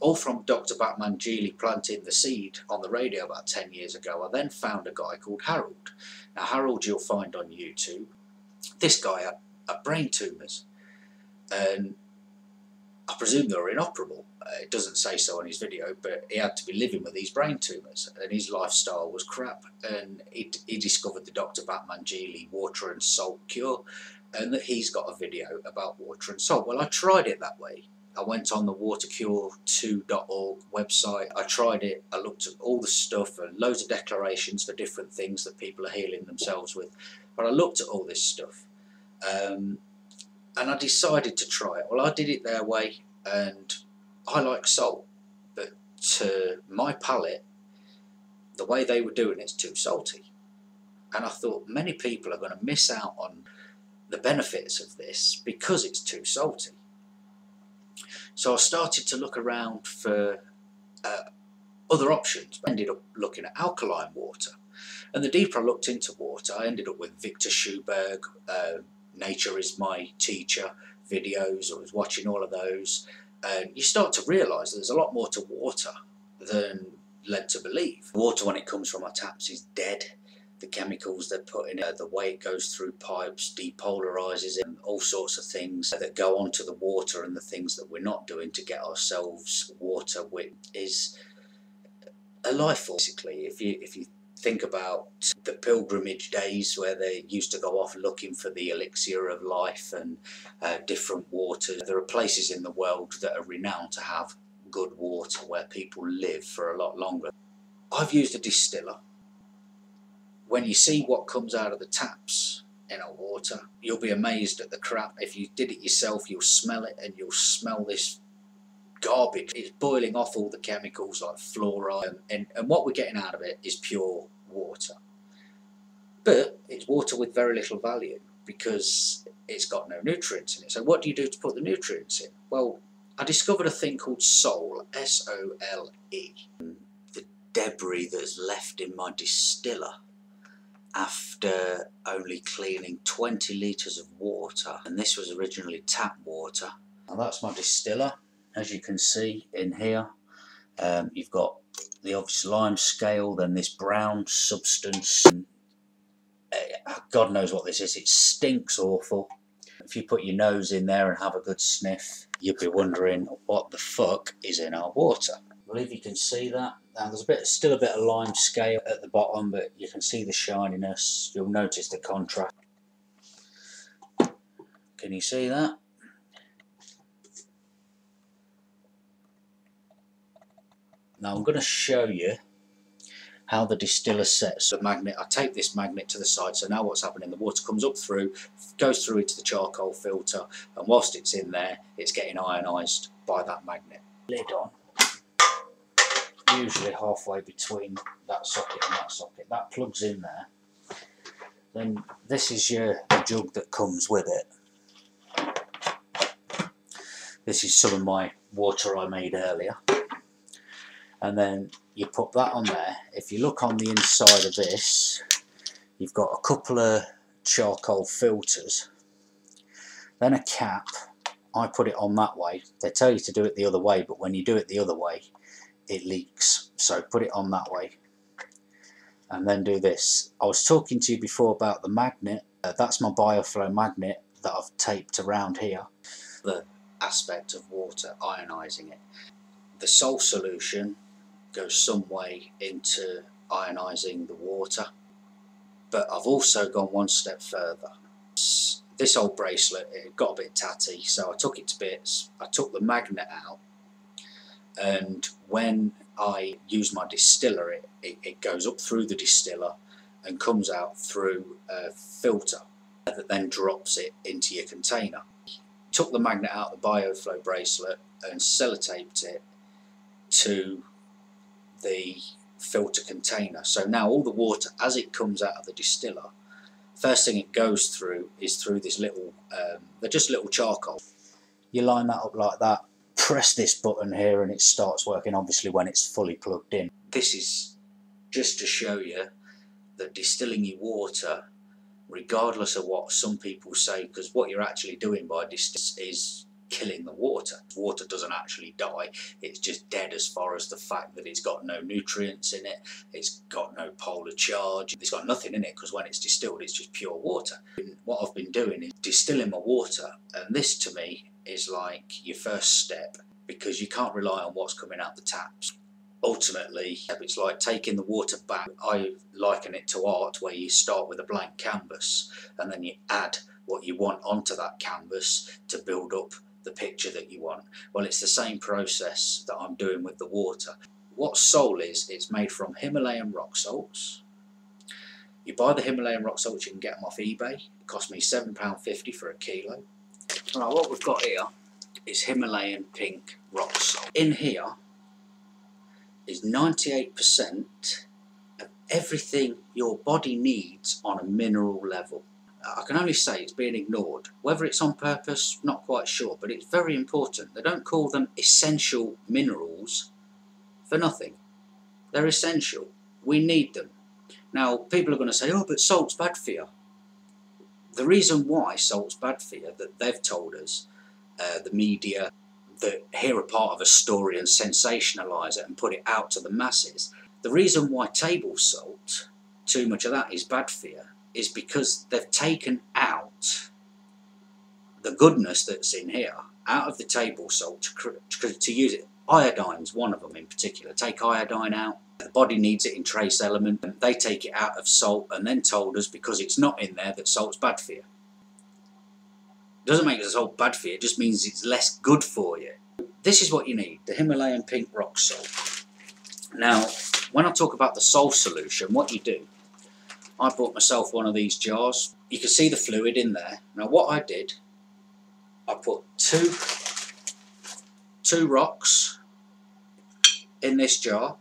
All from Dr. Batmanjili planting the seed on the radio about 10 years ago. I then found a guy called Harold. Now Harold you'll find on YouTube. This guy had brain tumours, and I presume they were inoperable. It doesn't say so on his video, but he had to be living with these brain tumours, and his lifestyle was crap. And he discovered the Dr. Batmanjili water and salt cure, and that he's got a video about water and salt. Well, I tried it that way. I went on the watercure2.org website, I tried it, I looked at all the stuff and loads of declarations for different things that people are healing themselves with, but I looked at all this stuff and I decided to try it. Well, I did it their way, and I like salt, but to my palate, the way they were doing it's too salty, and I thought many people are going to miss out on the benefits of this because it's too salty. So I started to look around for other options. I ended up looking at alkaline water, and the deeper I looked into water, I ended up with Victor Schuberg, Nature is My Teacher videos. I was watching all of those, and you start to realise there's a lot more to water than led to believe. Water, when it comes from our taps, is dead. The chemicals they put in it, the way it goes through pipes, depolarises it, and all sorts of things that go onto the water, and the things that we're not doing to get ourselves water, which is a life force, basically. If you think about the pilgrimage days where they used to go off looking for the elixir of life and different waters, there are places in the world that are renowned to have good water where people live for a lot longer. I've used a distiller. When you see what comes out of the taps in our water, you'll be amazed at the crap. If you did it yourself, you'll smell it, and you'll smell this garbage. It's boiling off all the chemicals like fluoride, and what we're getting out of it is pure water. But it's water with very little value because it's got no nutrients in it. So what do you do to put the nutrients in? Well, I discovered a thing called Sole, S-O-L-E. The debris that's left in my distiller after only cleaning 20 litres of water, and this was originally tap water. Now that's my distiller. As you can see in here, you've got the obvious lime scale, then this brown substance. God knows what this is. It stinks awful. If you put your nose in there and have a good sniff, you'll be wondering what the fuck is in our water. I believe you can see that. Now there's still a bit of lime scale at the bottom, but you can see the shininess. You'll notice the contrast. Can you see that? Now I'm going to show you how the distiller sets the magnet. I tape this magnet to the side, so now what's happening, the water comes up through, goes through into the charcoal filter, and whilst it's in there, it's getting ionised by that magnet. Lid on, usually halfway between that socket and that socket. That plugs in there. Then this is the jug that comes with it. This is some of my water I made earlier. And then you put that on there. If you look on the inside of this, you've got a couple of charcoal filters, then a cap. I put it on that way. They tell you to do it the other way, but when you do it the other way, it leaks. So put it on that way. And then do this. I was talking to you before about the magnet. That's my bioflow magnet that I've taped around here. The aspect of water, ionising it. The salt solution goes some way into ionising the water, but I've also gone one step further. This old bracelet, it got a bit tatty, so I took it to bits. I took the magnet out, and when I use my distiller, it goes up through the distiller and comes out through a filter that then drops it into your container. Took the magnet out of the bioflow bracelet and sellotaped it to the filter container. So now all the water, as it comes out of the distiller, first thing it goes through is through this little, they're just little charcoal. You line that up like that, press this button here, and it starts working, obviously when it's fully plugged in. This is just to show you that distilling your water, regardless of what some people say, because what you're actually doing by distilling is killing the water. Water doesn't actually die, it's just dead as far as the fact that it's got no nutrients in it, it's got no polar charge, it's got nothing in it, because when it's distilled it's just pure water. What I've been doing is distilling my water, and this to me is like your first step, because you can't rely on what's coming out the taps. Ultimately, it's like taking the water back. I liken it to art, where you start with a blank canvas and then you add what you want onto that canvas to build up the picture that you want. Well, it's the same process that I'm doing with the water. What Sol is, it's made from Himalayan rock salts. You buy the Himalayan rock salts, you can get them off eBay. It cost me £7.50 for a kilo. Right, what we've got here is Himalayan pink rock salt. In here is 98% of everything your body needs on a mineral level. I can only say it's being ignored. Whether it's on purpose, not quite sure, but it's very important. They don't call them essential minerals for nothing. They're essential. We need them. Now, people are going to say, oh, but salt's bad for you. The reason why salt's bad for you, that they've told us, the media, that hear a part of a story and sensationalise it and put it out to the masses. The reason why table salt, too much of that, is bad for you, is because they've taken out the goodness that's in here out of the table salt to use it. Iodine's one of them in particular. Take iodine out, the body needs it in trace element, and they take it out of salt and then told us because it's not in there that salt's bad for you. It doesn't make the salt bad for you, it just means it's less good for you. This is what you need, the Himalayan pink rock salt. Now, when I talk about the salt solution, what you do, I bought myself one of these jars. You can see the fluid in there. Now what I did, I put two rocks in this jar.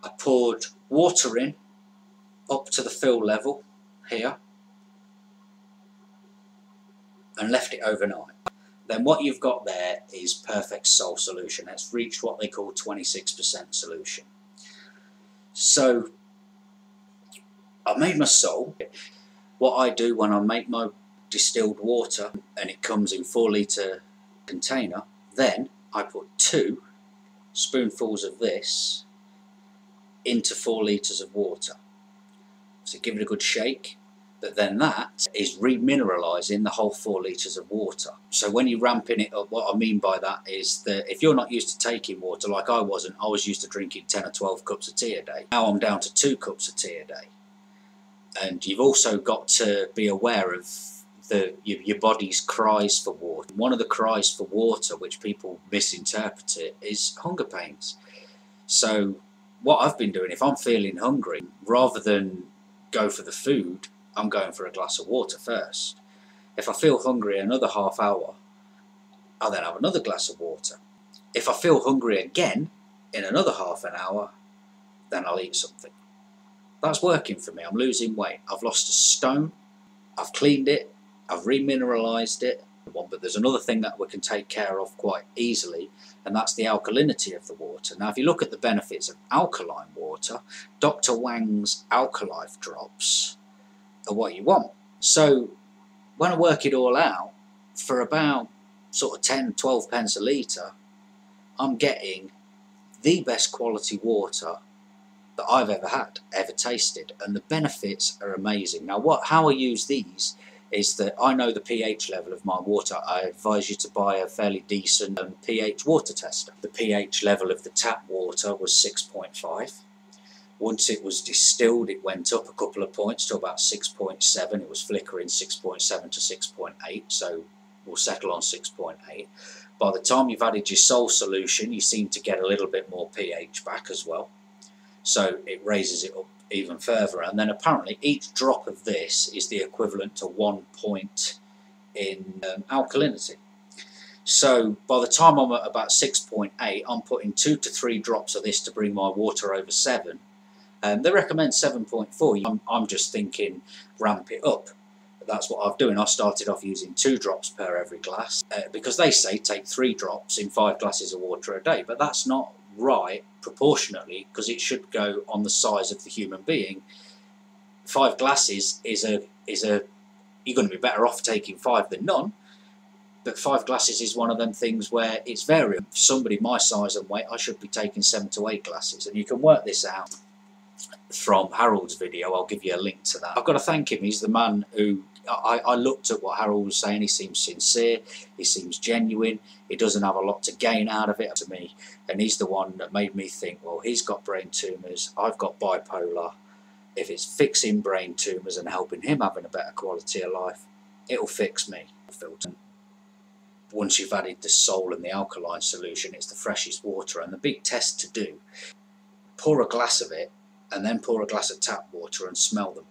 I poured water in up to the fill level here and left it overnight. Then what you've got there is perfect salt solution. It's reached what they call 26% solution. So I made my salt. What I do when I make my distilled water and it comes in 4 litre container, then I put 2 spoonfuls of this into 4 litres of water. So give it a good shake, but then that is remineralising the whole 4 litres of water. So when you're ramping it up, what I mean by that is that if you're not used to taking water like I wasn't, I was used to drinking 10 or 12 cups of tea a day. Now I'm down to 2 cups of tea a day. And you've also got to be aware of your body's cries for water. One of the cries for water, which people misinterpret it, is hunger pains. So what I've been doing, if I'm feeling hungry, rather than go for the food, I'm going for a glass of water first. If I feel hungry another half hour, I'll then have another glass of water. If I feel hungry again in another half an hour, then I'll eat something. That's working for me. I'm losing weight. I've lost a stone. I've cleaned it. I've remineralised it. But there's another thing that we can take care of quite easily, and that's the alkalinity of the water. Now, if you look at the benefits of alkaline water, Dr. Wang's Alkalife drops are what you want. So when I work it all out, for about sort of 10, 12 pence a litre, I'm getting the best quality water that I've ever had, ever tasted, and the benefits are amazing. Now how I use these is that I know the pH level of my water. I advise you to buy a fairly decent pH water tester. The pH level of the tap water was 6.5. Once it was distilled, it went up a couple of points to about 6.7. It was flickering 6.7 to 6.8, so we'll settle on 6.8. By the time you've added your salt solution, you seem to get a little bit more pH back as well. So it raises it up even further, and then apparently each drop of this is the equivalent to 1 point in alkalinity. So by the time I'm at about 6.8, I'm putting 2 to 3 drops of this to bring my water over 7. They recommend 7.4. I'm just thinking ramp it up. That's what I'm doing. I started off using 2 drops per every glass because they say take 3 drops in 5 glasses of water a day, but that's not right proportionately, because it should go on the size of the human being. 5 glasses is a you're going to be better off taking 5 than none. But 5 glasses is one of them things where it's variable. For somebody my size and weight, I should be taking 7 to 8 glasses. And you can work this out from Harold's video. I'll give you a link to that. I've got to thank him. He's the man who, I looked at what Harold was saying. He seems sincere. He seems genuine. He doesn't have a lot to gain out of it to me. And he's the one that made me think, well, he's got brain tumours. I've got bipolar. If it's fixing brain tumours and helping him having a better quality of life, it'll fix me. Once you've added the salt and the alkaline solution, it's the freshest water. And the big test to do, pour a glass of it and then pour a glass of tap water and smell them.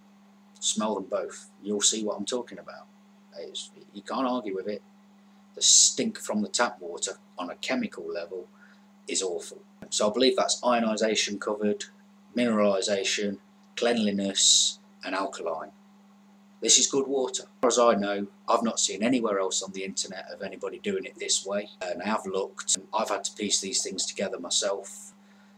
Smell them both. You'll see what I'm talking about. You can't argue with it. The stink from the tap water on a chemical level is awful. So I believe that's ionisation covered, mineralisation, cleanliness and alkaline. This is good water. As far as I know, I've not seen anywhere else on the internet of anybody doing it this way. And I have looked. I've had to piece these things together myself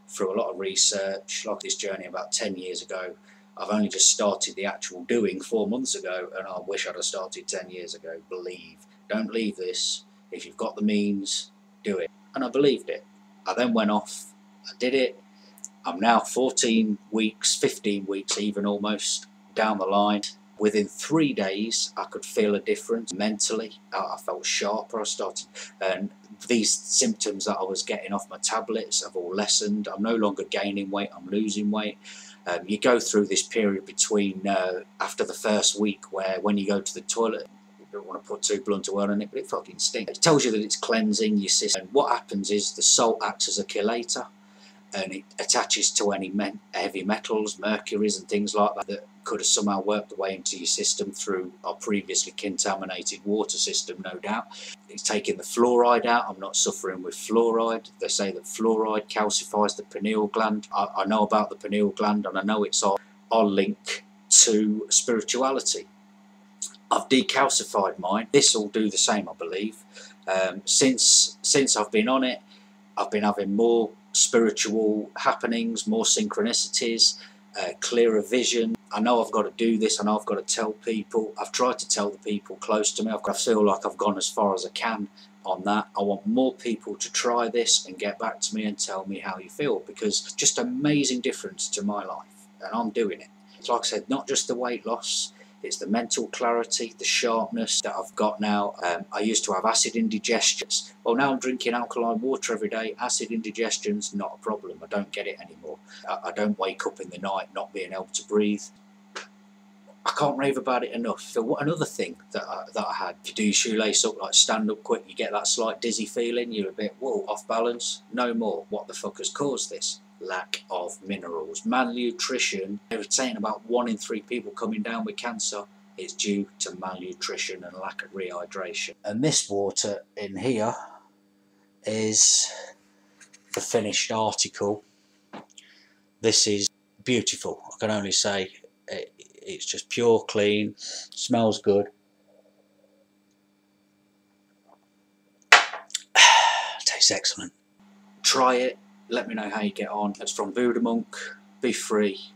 through a lot of research. Like this journey about 10 years ago. I've only just started the actual doing 4 months ago, and I wish I'd have started 10 years ago. Believe. Don't leave this. If you've got the means, do it. And I believed it. I then went off. I did it. I'm now 14 weeks, 15 weeks even almost down the line. Within 3 days, I could feel a difference mentally. I felt sharper. I started, and these symptoms that I was getting off my tablets have all lessened. I'm no longer gaining weight. I'm losing weight. You go through this period between after the first week, where when you go to the toilet, you don't want to put too blunt a word on it, but it fucking stinks. It tells you that it's cleansing your system. And what happens is the salt acts as a chelator, and it attaches to any heavy metals, mercuries and things like that that could have somehow worked their way into your system through our previously contaminated water system, no doubt. It's taking the fluoride out. I'm not suffering with fluoride. They say that fluoride calcifies the pineal gland. I know about the pineal gland, and I know it's our link to spirituality. I've de-calcified mine. This will do the same, I believe. Since I've been on it, I've been having more spiritual happenings, more synchronicities, clearer vision. I know I've got to do this. I know I've got to tell people. I've tried to tell the people close to me. I feel like I've gone as far as I can on that. I want more people to try this and get back to me and tell me how you feel, because it's just amazing difference to my life, and I'm doing it. It's like I said, not just the weight loss. It's the mental clarity, the sharpness that I've got now. I used to have acid indigestions. Well, now I'm drinking alkaline water every day. Acid indigestion's not a problem. I don't get it anymore. I don't wake up in the night not being able to breathe. I can't rave about it enough. So what another thing that I had, if you do your shoelace up, like stand up quick, you get that slight dizzy feeling, you're a bit, whoa, off balance. No more. What the fuck has caused this? Lack of minerals. Malnutrition. They were saying about 1 in 3 people coming down with cancer is due to malnutrition and lack of rehydration. And this water in here is the finished article. This is beautiful. I can only say it's just pure, clean, smells good. Tastes excellent. Try it. Let me know how you get on. It's from Voodoo Monk. Be free.